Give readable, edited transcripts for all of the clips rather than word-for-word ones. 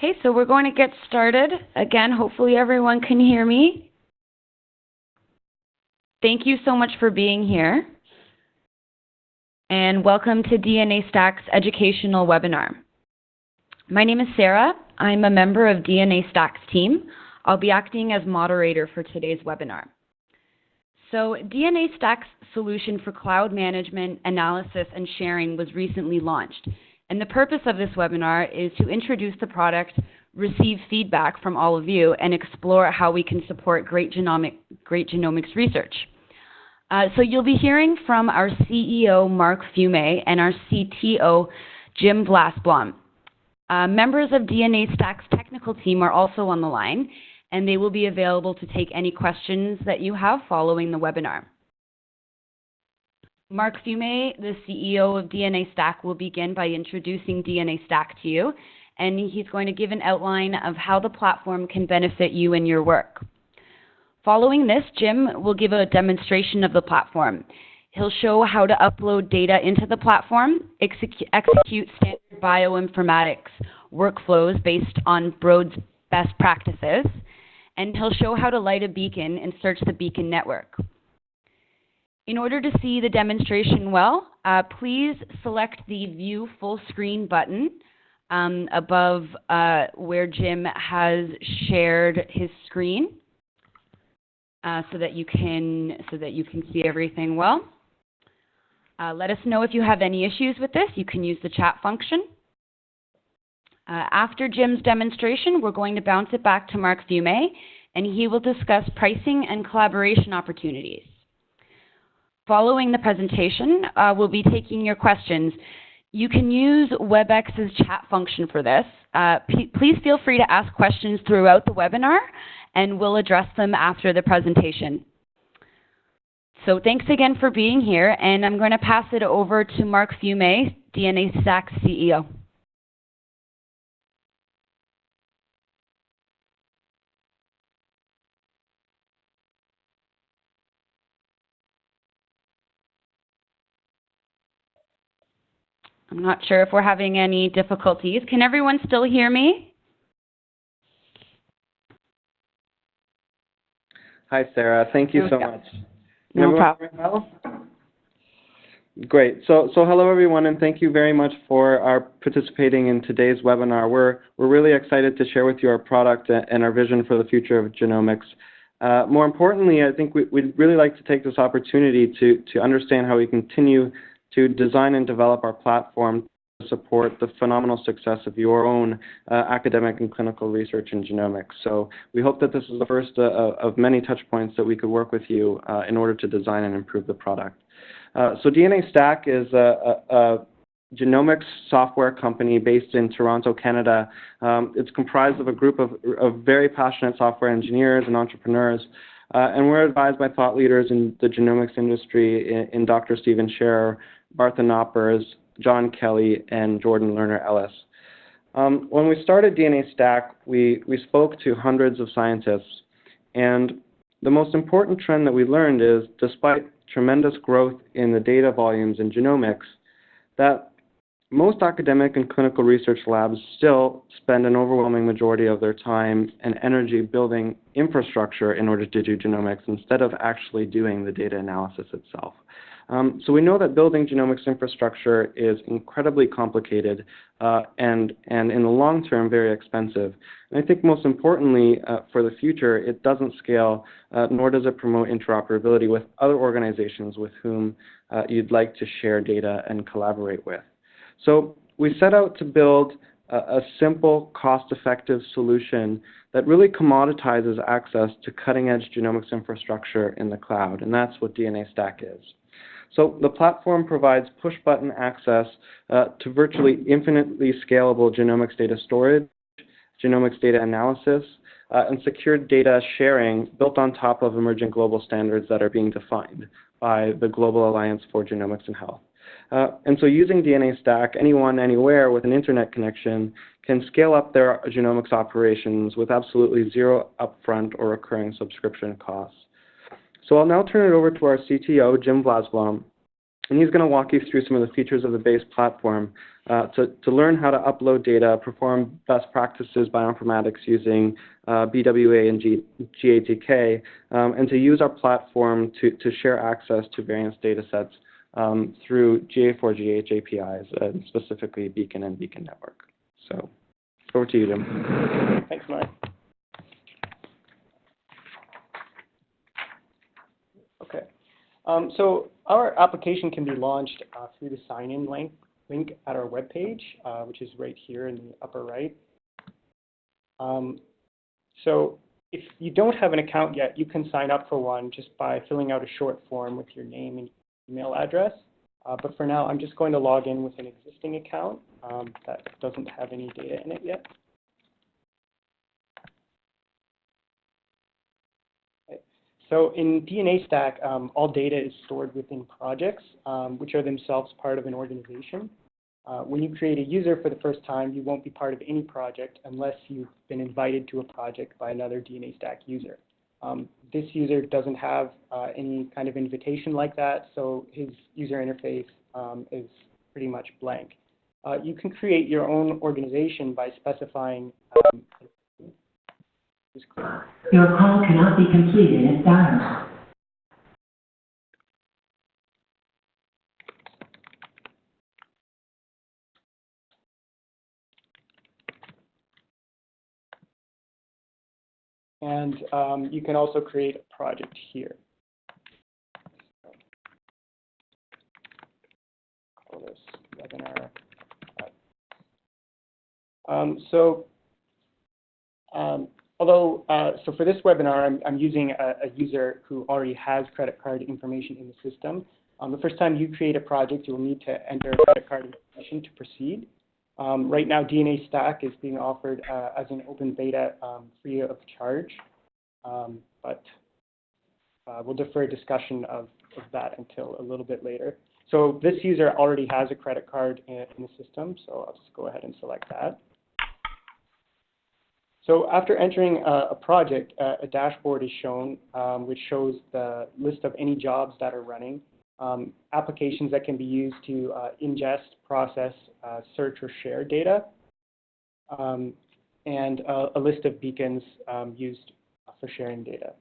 Okay, so we're going to get started. Again, hopefully everyone can hear me. Thank you so much for being here. And welcome to DNAstack's educational webinar. My name is Sarah. I'm a member of DNAstack's team. I'll be acting as moderator for today's webinar. So DNAstack's solution for cloud management, analysis, and sharing was recently launched. And the purpose of this webinar is to introduce the product, receive feedback from all of you, and explore how we can support great genomics research. So you'll be hearing from our CEO, Mark Fume, and our CTO, Jim Vlasblom. Members of DNAstack's technical team are also on the line, and they will be available to take any questions that you have following the webinar. Mark Fume, the CEO of DNAstack, will begin by introducing DNAstack to you, and he's going to give an outline of how the platform can benefit you in your work. Following this, Jim will give a demonstration of the platform. He'll show how to upload data into the platform, execute standard bioinformatics workflows based on Broad's best practices, and he'll show how to light a beacon and search the beacon network. In order to see the demonstration well, please select the View Full Screen button above where Jim has shared his screen so that you can see everything well. Let us know if you have any issues with this. You can use the chat function. After Jim's demonstration, we're going to bounce it back to Mark Fume, and he will discuss pricing and collaboration opportunities. Following the presentation, we'll be taking your questions. You can use WebEx's chat function for this. Please feel free to ask questions throughout the webinar, and we'll address them after the presentation. So thanks again for being here, and I'm going to pass it over to Mark Fume, DNAstack's CEO. I'm not sure if we're having any difficulties. Can everyone still hear me? Hi, Sarah. Thank you so much. No problem. Well? Great. So hello, everyone, and thank you very much for participating in today's webinar. We're really excited to share with you our product and our vision for the future of genomics. More importantly, I think we'd really like to take this opportunity to understand how we continue to design and develop our platform to support the phenomenal success of your own academic and clinical research in genomics. So we hope that this is the first of many touch points that we could work with you in order to design and improve the product. So DNAstack is a genomics software company based in Toronto, Canada. It's comprised of a group of very passionate software engineers and entrepreneurs. And we're advised by thought leaders in the genomics industry in Dr. Stephen Scherer, Martha Knoppers, John Kelly, and Jordan Lerner Ellis. When we started DNAstack, we spoke to hundreds of scientists. And the most important trend that we learned is, despite tremendous growth in the data volumes in genomics, that most academic and clinical research labs still spend an overwhelming majority of their time and energy building infrastructure in order to do genomics instead of actually doing the data analysis itself. So we know that building genomics infrastructure is incredibly complicated and in the long term, very expensive. And I think most importantly, for the future, it doesn't scale, nor does it promote interoperability with other organizations with whom you'd like to share data and collaborate with. So we set out to build a simple, cost-effective solution that really commoditizes access to cutting-edge genomics infrastructure in the cloud, and that's what DNAstack is. So the platform provides push-button access to virtually infinitely scalable genomics data storage, genomics data analysis, and secured data sharing built on top of emerging global standards that are being defined by the Global Alliance for Genomics and Health. And so using DNAstack, anyone, anywhere with an internet connection can scale up their genomics operations with absolutely zero upfront or recurring subscription costs. So I'll now turn it over to our CTO, Jim Vlasblom, And he's going to walk you through some of the features of the base platform to learn how to upload data, perform best practices bioinformatics using BWA and GATK, and to use our platform to share access to various data sets through GA4GH APIs, specifically Beacon and Beacon Network. So over to you, Jim. Thanks, Mark. Okay. So our application can be launched through the sign-in link at our webpage, which is right here in the upper right. So if you don't have an account yet, you can sign up for one just by filling out a short form with your name and email address. But for now, I'm just going to log in with an existing account that doesn't have any data in it yet. So in DNAstack, all data is stored within projects, which are themselves part of an organization. When you create a user for the first time, you won't be part of any project unless you've been invited to a project by another DNAstack user. This user doesn't have any kind of invitation like that, so his user interface is pretty much blank. You can create your own organization by specifying your call cannot be completed at dial. And you can also create a project here. Call this webinar. So for this webinar, I'm using a user who already has credit card information in the system. The first time you create a project, you'll need to enter credit card information to proceed. Right now, DNAstack is being offered as an open beta free of charge, but we'll defer discussion of that until a little bit later. So this user already has a credit card in the system, so I'll just go ahead and select that. So after entering a project, a dashboard is shown, which shows the list of any jobs that are running, applications that can be used to ingest, process, search, or share data, and a list of beacons used for sharing data.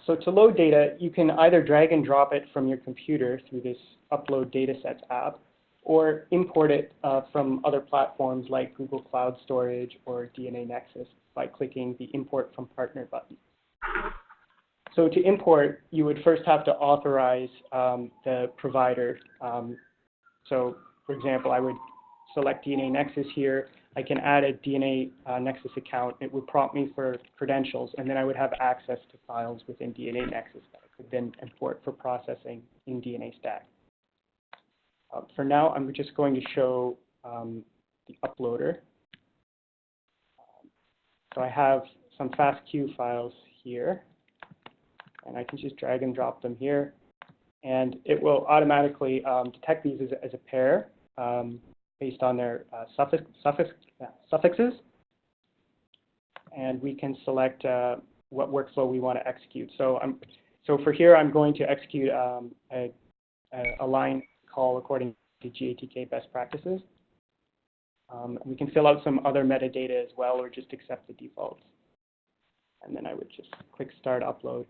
So to load data, you can either drag and drop it from your computer through this Upload Datasets app, or import it from other platforms like Google Cloud Storage or DNAnexus by clicking the Import from Partner button. So to import, you would first have to authorize the provider. So for example, I would select DNAnexus here. I can add a DNAnexus account. It would prompt me for credentials, and then I would have access to files within DNAnexus that I could then import for processing in DNAstack. For now, I'm just going to show the uploader. So I have some FASTQ files here, and I can just drag and drop them here. And it will automatically detect these as a pair based on their suffixes. And we can select what workflow we want to execute. So for here, I'm going to execute a line call according to GATK best practices. We can fill out some other metadata as well, or just accept the defaults. And then I would just click Start Upload.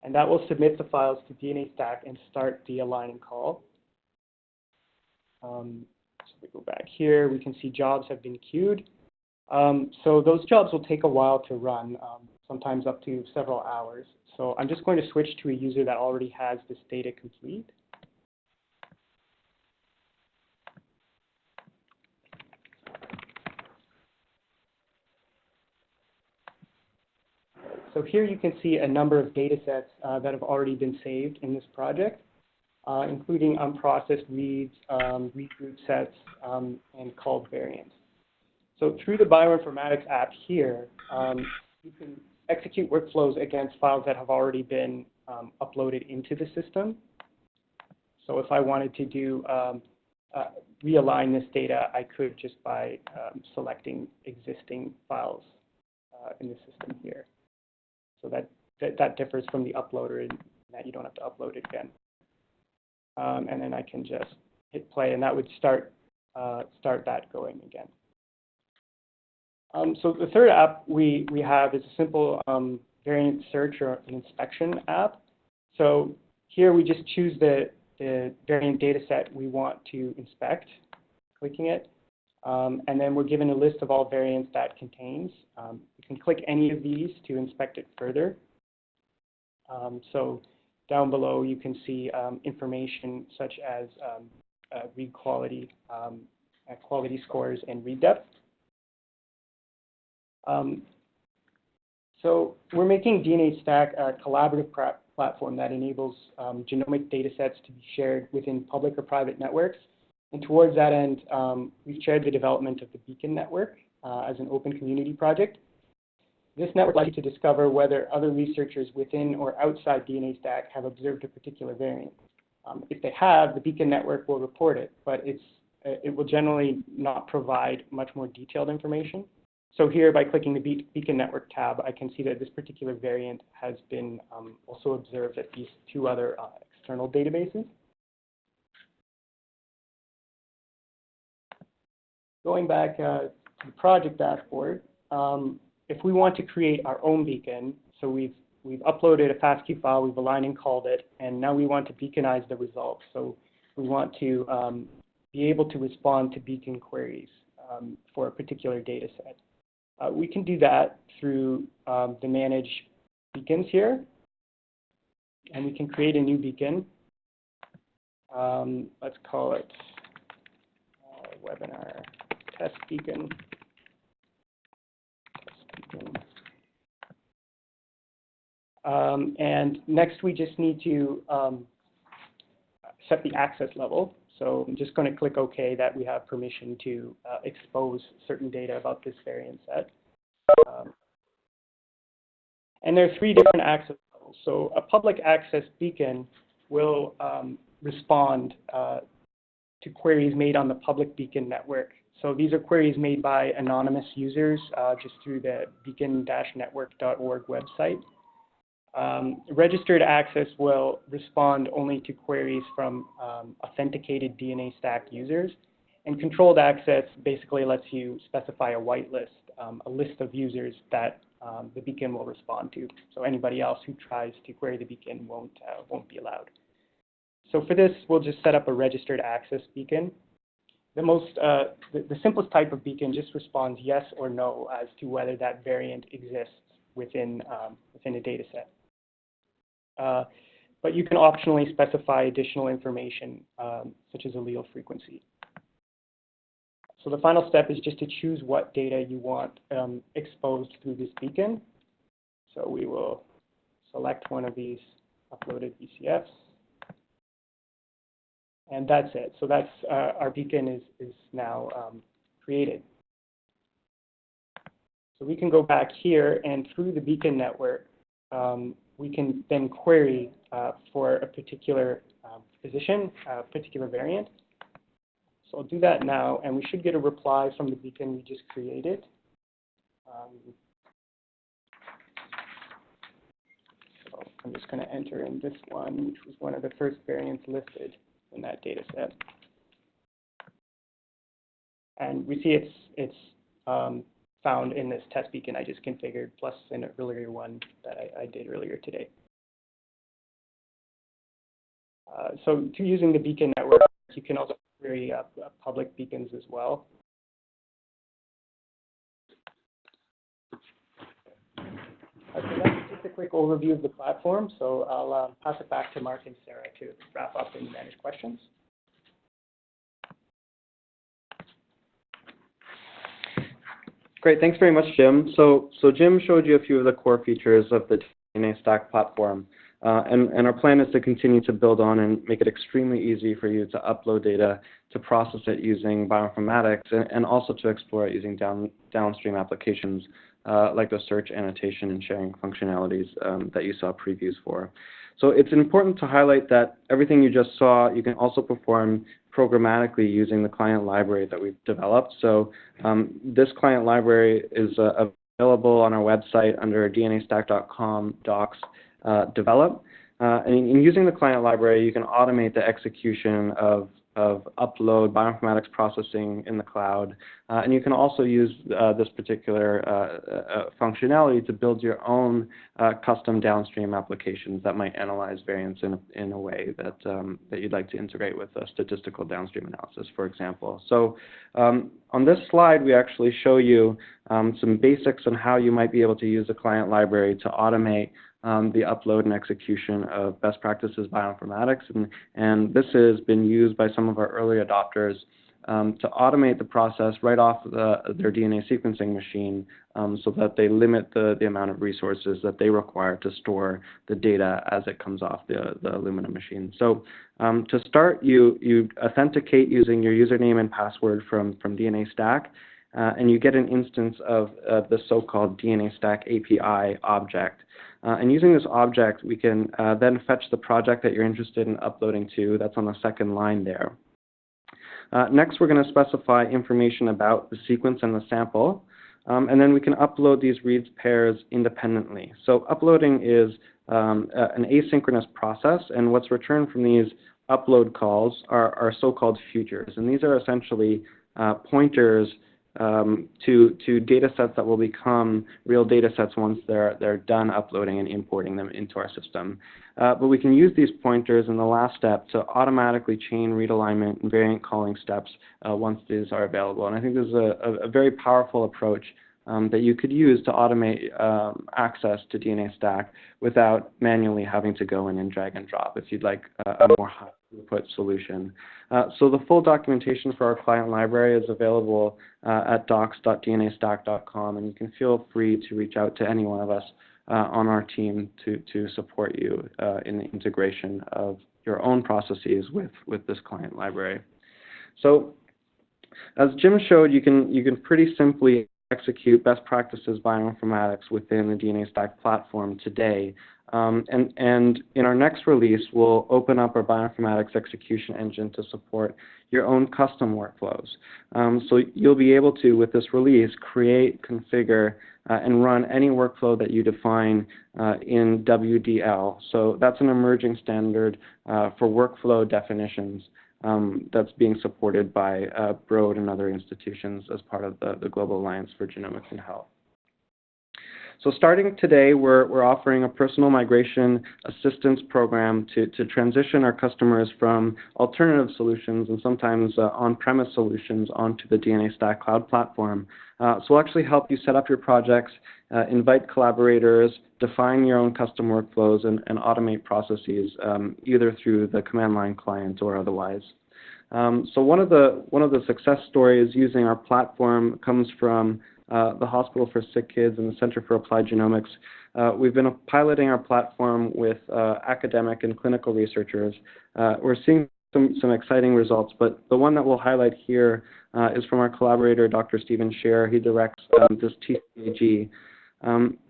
And that will submit the files to DNAstack and start the align and call. So we go back here, we can see jobs have been queued. So those jobs will take a while to run, sometimes up to several hours. So I'm just going to switch to a user that already has this data complete. So here you can see a number of data sets that have already been saved in this project, including unprocessed reads, read group sets, and called variants. So through the bioinformatics app here, you can execute workflows against files that have already been uploaded into the system. So if I wanted to do realign this data, I could just by selecting existing files in the system here. So that differs from the uploader in that you don't have to upload it again. And then I can just hit play, and that would start that going again. So the third app we have is a simple variant search or an inspection app. So here we just choose the variant data set we want to inspect, clicking it. And then we're given a list of all variants that contains. You can click any of these to inspect it further. So down below you can see information such as read quality, quality scores, and read depth. So we're making DNAstack a collaborative platform that enables genomic data sets to be shared within public or private networks. And towards that end, we've shared the development of the Beacon network as an open community project. This network allows you to discover whether other researchers within or outside DNAstack have observed a particular variant. If they have, the Beacon network will report it, but it will generally not provide much more detailed information. So here, by clicking the Beacon Network tab, I can see that this particular variant has been also observed at these two other external databases. Going back to the project dashboard, if we want to create our own beacon, so we've uploaded a FASTQ file, we've aligned and called it, and now we want to beaconize the results. So we want to be able to respond to beacon queries for a particular data set. We can do that through the Manage Beacons here, and we can create a new beacon. Let's call it Webinar Test Beacon. And next, we just need to set the access level. So I'm just going to click OK that we have permission to expose certain data about this variant set. And there are three different access levels. So a public access beacon will respond to queries made on the public beacon network. So these are queries made by anonymous users just through the beacon-network.org website. Registered access will respond only to queries from authenticated DNAstack users. And controlled access basically lets you specify a whitelist, a list of users that the beacon will respond to. So anybody else who tries to query the beacon won't be allowed. So for this, we'll just set up a registered access beacon. The simplest type of beacon just responds yes or no as to whether that variant exists within a data set. But you can optionally specify additional information, such as allele frequency. So the final step is just to choose what data you want exposed through this beacon. So we will select one of these uploaded VCFs. And that's it. So that's our beacon is now created. So we can go back here, and through the beacon network, we can then query for a particular position, a particular variant. So I'll do that now, and we should get a reply from the beacon we just created. So I'm just going to enter in this one, which was one of the first variants listed in that data set. And we see it's found in this test beacon I just configured, plus an earlier one that I did earlier today. So to using the beacon network, you can also query public beacons as well. So that's just a quick overview of the platform. So I'll pass it back to Mark and Sarah to wrap up and manage questions. Great, thanks very much, Jim. So Jim showed you a few of the core features of the DNAstack platform. And our plan is to continue to build on and make it extremely easy for you to upload data, to process it using bioinformatics, and also to explore it using downstream applications like the search, annotation, and sharing functionalities that you saw previews for. So it's important to highlight that everything you just saw, you can also perform programmatically using the client library that we've developed. So this client library is available on our website under DNAstack.com docs develop. And in using the client library, you can automate the execution of upload bioinformatics processing in the cloud. And you can also use this particular functionality to build your own custom downstream applications that might analyze variants in a way that, that you'd like to integrate with statistical downstream analysis, for example. So on this slide, we actually show you some basics on how you might be able to use the client library to automate the upload and execution of best practices bioinformatics, and this has been used by some of our early adopters to automate the process right off their DNA sequencing machine, so that they limit the amount of resources that they require to store the data as it comes off the Illumina machine. So to start, you authenticate using your username and password from DNAstack, and you get an instance of the so-called DNAstack API object. And using this object, we can then fetch the project that you're interested in uploading to. That's on the second line there. Next, we're going to specify information about the sequence and the sample. And then we can upload these reads pairs independently. So uploading is an asynchronous process, and what's returned from these upload calls are so-called futures. And these are essentially pointers to data sets that will become real data sets once they're done uploading and importing them into our system. But we can use these pointers in the last step to automatically chain read alignment and variant calling steps once these are available. And I think this is a very powerful approach that you could use to automate access to DNAstack without manually having to go in and drag and drop if you'd like a more high throughput solution. So the full documentation for our client library is available at docs.dnastack.com, and you can feel free to reach out to any one of us on our team to support you in the integration of your own processes with this client library. So as Jim showed, you can pretty simply execute best practices bioinformatics within the DNAstack platform today. And in our next release, we'll open up our bioinformatics execution engine to support your own custom workflows. So you'll be able to, with this release, create, configure, and run any workflow that you define in WDL. So that's an emerging standard for workflow definitions that's being supported by Broad and other institutions as part of the Global Alliance for Genomics and Health. So starting today, we're offering a personal migration assistance program to transition our customers from alternative solutions and sometimes on-premise solutions onto the DNAstack cloud platform. So we'll actually help you set up your projects, invite collaborators, define your own custom workflows, and automate processes either through the command line client or otherwise. So one of the success stories using our platform comes from the Hospital for Sick Kids and the Center for Applied Genomics. We've been piloting our platform with academic and clinical researchers. We're seeing some exciting results, but the one that we'll highlight here is from our collaborator, Dr. Stephen Scher. He directs this TCAG.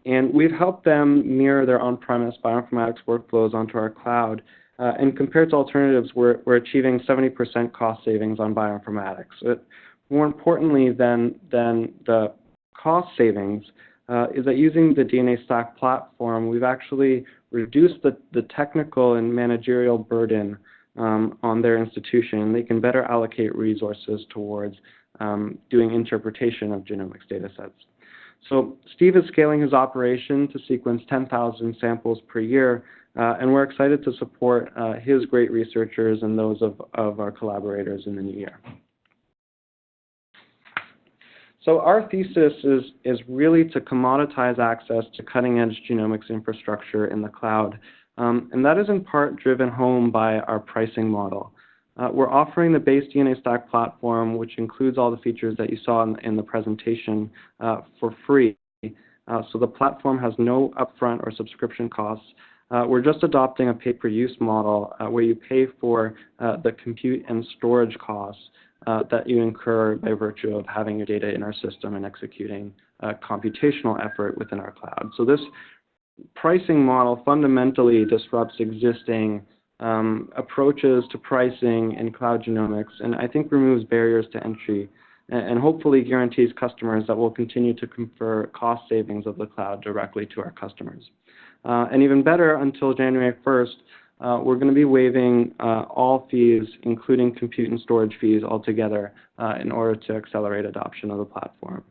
And we've helped them mirror their on-premise bioinformatics workflows onto our cloud. And compared to alternatives, we're achieving 70% cost savings on bioinformatics. But more importantly than the cost savings is that using the DNAstack platform, we've actually reduced the technical and managerial burden on their institution. They can better allocate resources towards doing interpretation of genomics data sets. So Steve is scaling his operation to sequence 10,000 samples per year, and we're excited to support his great researchers and those of our collaborators in the new year. So our thesis is really to commoditize access to cutting-edge genomics infrastructure in the cloud, and that is in part driven home by our pricing model. We're offering the base DNAstack platform, which includes all the features that you saw in the presentation, for free. So the platform has no upfront or subscription costs. We're just adopting a pay-per-use model where you pay for the compute and storage costs that you incur by virtue of having your data in our system and executing computational effort within our cloud. So this pricing model fundamentally disrupts existing approaches to pricing in cloud genomics, and I think removes barriers to entry and hopefully guarantees customers that we'll continue to confer cost savings of the cloud directly to our customers. And even better, until January 1st, we're going to be waiving all fees, including compute and storage fees altogether, in order to accelerate adoption of the platform.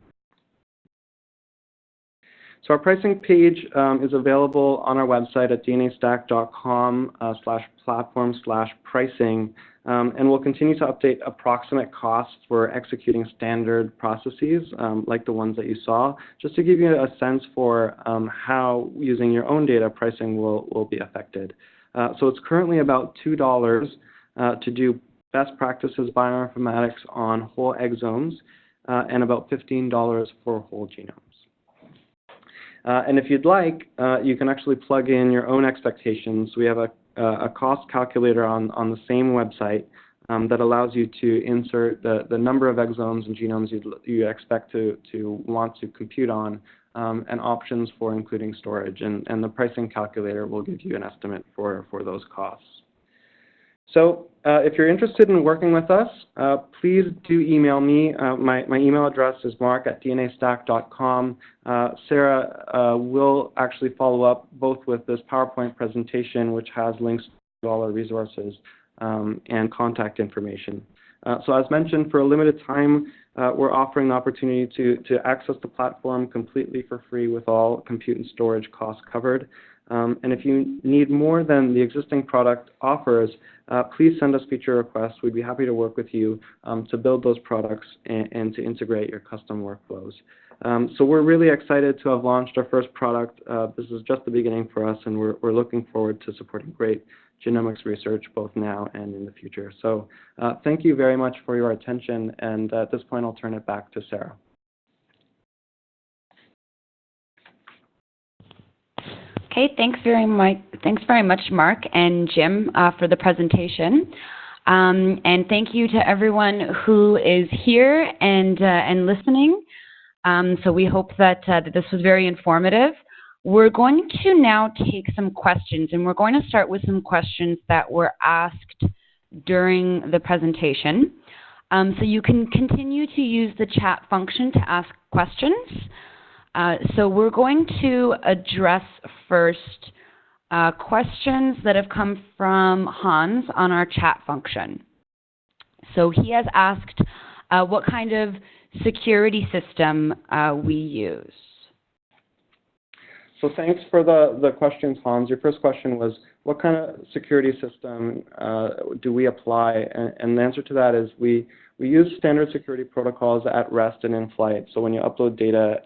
So our pricing page is available on our website at dnastack.com/platform/pricing, and we'll continue to update approximate costs for executing standard processes like the ones that you saw, just to give you a sense for how using your own data pricing will be affected. So it's currently about $2 to do best practices bioinformatics on whole exomes, and about $15 for whole genomes. And if you'd like, you can actually plug in your own expectations. We have a cost calculator on the same website that allows you to insert the number of exomes and genomes you expect to want to compute on, and options for including storage. And the pricing calculator will give you an estimate for those costs. So if you're interested in working with us, please do email me. My email address is mark@dnastack.com. Sarah will actually follow up both with this PowerPoint presentation, which has links to all our resources, and contact information. So as mentioned, for a limited time, we're offering the opportunity to access the platform completely for free with all compute and storage costs covered. And if you need more than the existing product offers, please send us feature requests. We'd be happy to work with you to build those products and to integrate your custom workflows. So we're really excited to have launched our first product. This is just the beginning for us, and we're looking forward to supporting great genomics research both now and in the future. So thank you very much for your attention, and at this point I'll turn it back to Sarah. Okay, thanks very much, Mark and Jim, for the presentation. And thank you to everyone who is here and listening. So we hope that this was very informative. We're going to now take some questions, and we're going to start with some questions that were asked during the presentation. So you can continue to use the chat function to ask questions. So we're going to address first questions that have come from Hans on our chat function. So he has asked what kind of security system we use. So thanks for the questions, Hans. Your first question was, what kind of security system do we apply? And the answer to that is we use standard security protocols at rest and in flight. So when you upload data,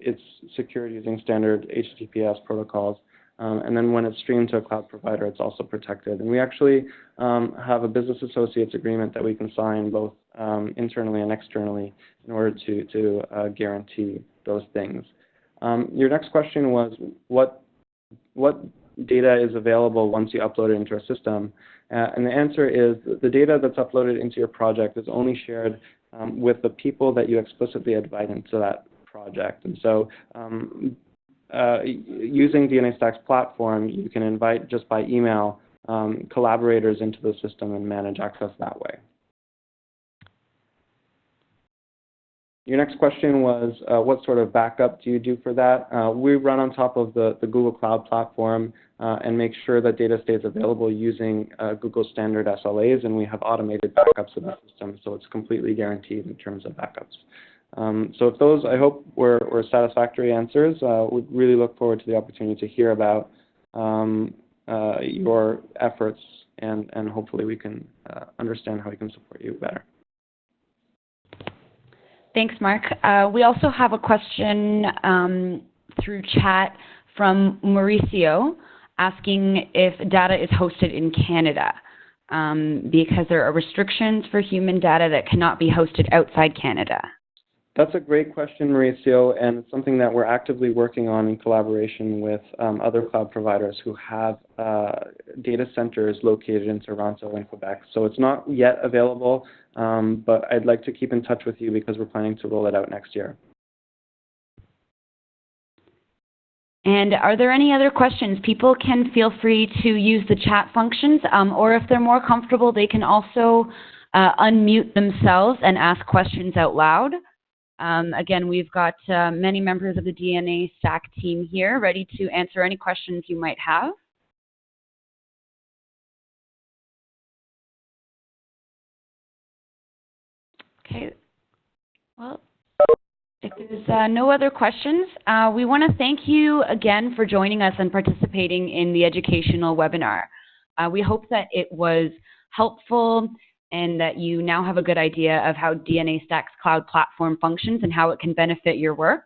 it's secured using standard HTTPS protocols. And then when it's streamed to a cloud provider, it's also protected. And we actually have a business associates agreement that we can sign both internally and externally in order to guarantee those things. Your next question was, what data is available once you upload it into our system? And the answer is the data that's uploaded into your project is only shared with the people that you explicitly invite into that project. And so using DNAstack's platform, you can invite just by email collaborators into the system and manage access that way. Your next question was, what sort of backup do you do for that? We run on top of the Google Cloud platform and make sure that data stays available using Google standard SLAs, and we have automated backups of the system, so it's completely guaranteed in terms of backups. So if those, I hope, were satisfactory answers, we'd really look forward to the opportunity to hear about your efforts, and hopefully we can understand how we can support you better. Thanks, Mark. We also have a question through chat from Mauricio asking if data is hosted in Canada because there are restrictions for human data that cannot be hosted outside Canada. That's a great question, Mauricio, and it's something that we're actively working on in collaboration with other cloud providers who have data centers located in Toronto and Quebec. So it's not yet available, but I'd like to keep in touch with you because we're planning to roll it out next year. And are there any other questions? People can feel free to use the chat functions, or if they're more comfortable, they can also unmute themselves and ask questions out loud. Again, we've got many members of the DNAstack team here ready to answer any questions you might have. Okay, well, if there's no other questions, we want to thank you again for joining us and participating in the educational webinar. We hope that it was helpful and that you now have a good idea of how DNAstack's cloud platform functions and how it can benefit your work.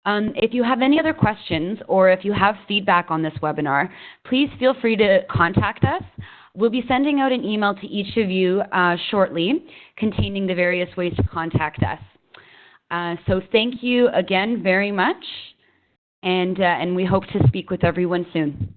If you have any other questions or if you have feedback on this webinar, please feel free to contact us. We'll be sending out an email to each of you shortly containing the various ways to contact us. So thank you again very much, and we hope to speak with everyone soon.